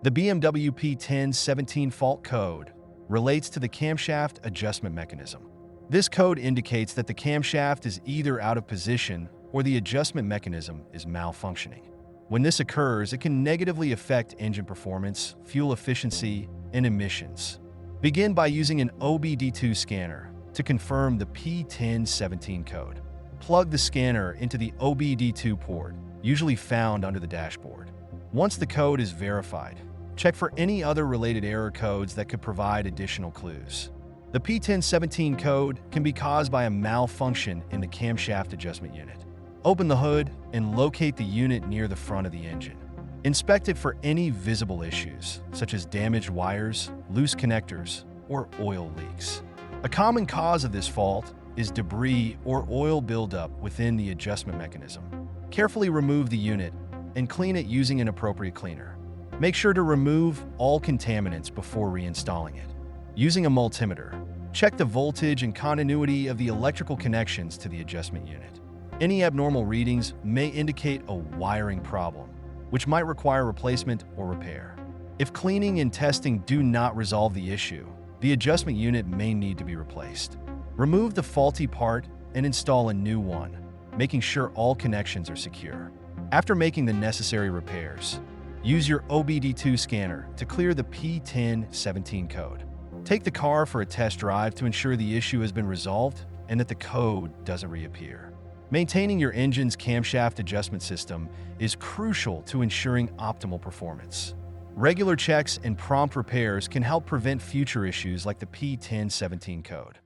The BMW P1017 fault code relates to the camshaft adjustment mechanism. This code indicates that the camshaft is either out of position or the adjustment mechanism is malfunctioning. When this occurs, it can negatively affect engine performance, fuel efficiency, and emissions. Begin by using an OBD-II scanner to confirm the P1017 code. Plug the scanner into the OBD-II port, usually found under the dashboard. Once the code is verified, check for any other related error codes that could provide additional clues. The P1017 code can be caused by a malfunction in the camshaft adjustment unit. Open the hood and locate the unit near the front of the engine. Inspect it for any visible issues, such as damaged wires, loose connectors, or oil leaks. A common cause of this fault is debris or oil buildup within the adjustment mechanism. Carefully remove the unit and clean it using an appropriate cleaner. Make sure to remove all contaminants before reinstalling it. Using a multimeter, check the voltage and continuity of the electrical connections to the adjustment unit. Any abnormal readings may indicate a wiring problem, which might require replacement or repair. If cleaning and testing do not resolve the issue, the adjustment unit may need to be replaced. Remove the faulty part and install a new one, making sure all connections are secure. After making the necessary repairs, use your OBD-II scanner to clear the P1017 code. Take the car for a test drive to ensure the issue has been resolved and that the code doesn't reappear. Maintaining your engine's camshaft adjustment system is crucial to ensuring optimal performance. Regular checks and prompt repairs can help prevent future issues like the P1017 code.